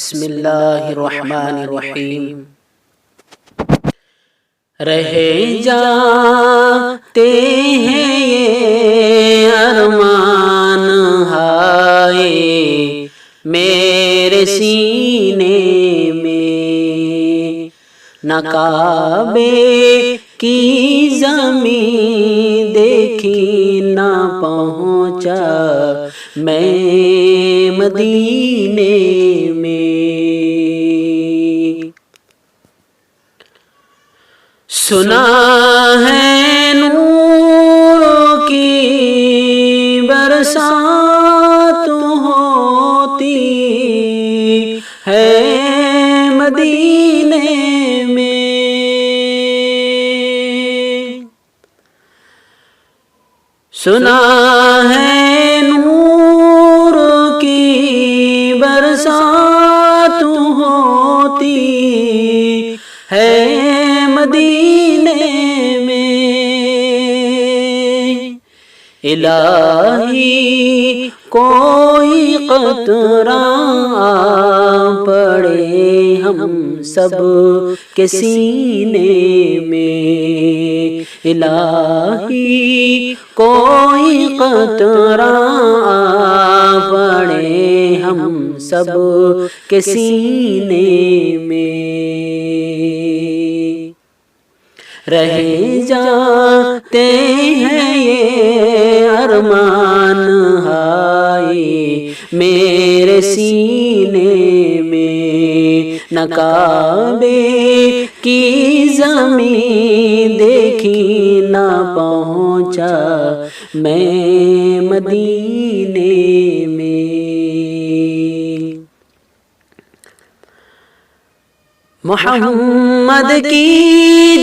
بسم اللہ الرحمن الرحیم۔ رہ جاتے ہیں یہ ارمان ہائے میرے سینے میں، نہ کعبے کی زمین دیکھی نہ پہنچا میں مدینے میں۔ سنا ہے نور کی برسات ہوتی ہے مدینے میں، سنا ہے نور کی برسات ہوتی ہے مدینے میں۔ الہی کوئی قطرہ پڑے ہم سب کے سینے میں، الہی کوئی قطرہ پڑے ہم سب کے سینے میں۔ رہ جاتے ہیں یہ ارمان ہائے میرے سینے میں، نہ کعبے کی زمین دیکھی نہ پہنچا میں مدینے میں۔ محمد کی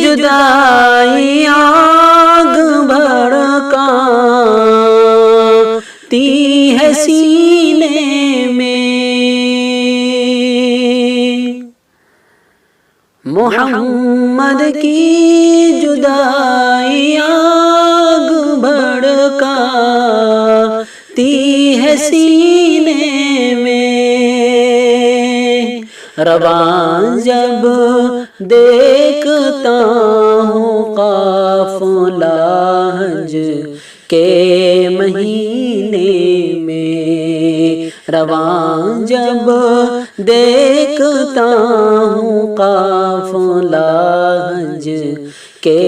جدائی آگ بھڑکاتی ہے سینے میں، محمد کی جدائی آگ بھڑکاتی ہے سینے میں۔ رواں جب دیکھتا ہوں قافلہ حج کے مہینے میں، رواں جب دیکھتا ہوں قافلہ حج کے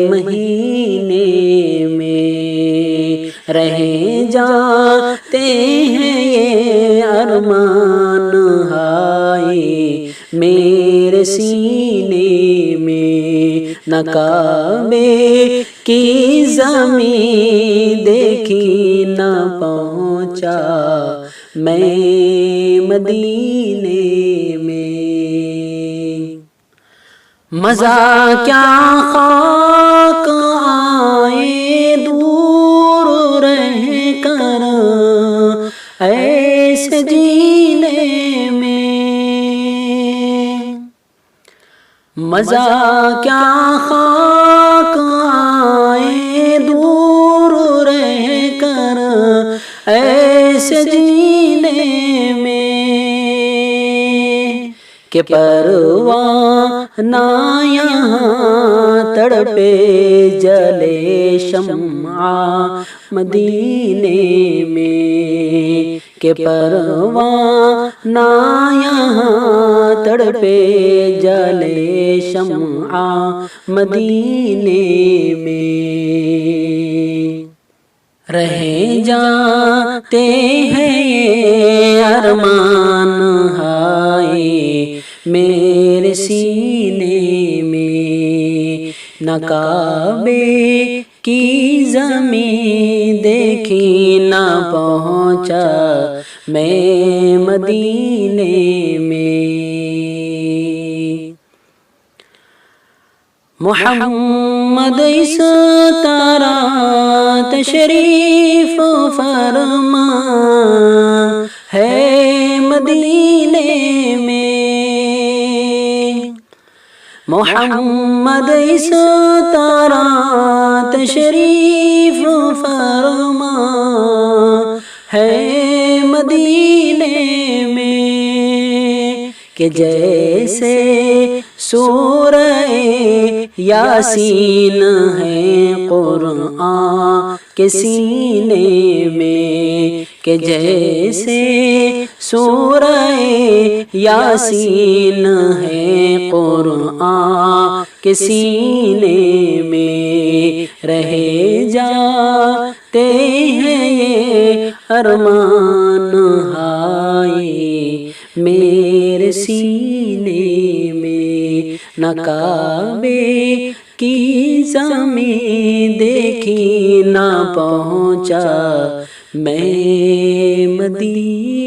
مہینے میں، رہ جاتے ہیں یہ ارمان ہائے میرے سینے میں، نہ کعبے کی زمین دیکھی نہ پہنچا میں مدینے میں۔ مزہ کیا خاک آئے دور رہ کر ایسے جینے میں، مزہ کیا خاک آئے دور رہ کر ایسے جینے میں، کہ پروانہ یہاں تڑپے جلے شمع مدینے میں، کہ پروانہ یہاں تڑپے جلے شمع مدینے میں۔ رہ جاتے ہیں یہ ارمان ہائے میرے سینے میں، نہ کعبے کی زمین دیکھی نہ پہنچا میں مدینے میں۔ محمد اس طرح تشریف فرما ہے مدینے میں، محمد اس طرح تشریف فرما ہے مدینے میں۔ کہ جیسے سورہ یاسین ہے قرآن کے سینے میں، کہ جیسے سورہ یاسین ہے قرآن کے سینے میں، رہ جاتے ہیں یہ ارمان ہائے میرے سینے میں، نہ کعبے کی زمین دیکھی نہ پہنچا میں مدینے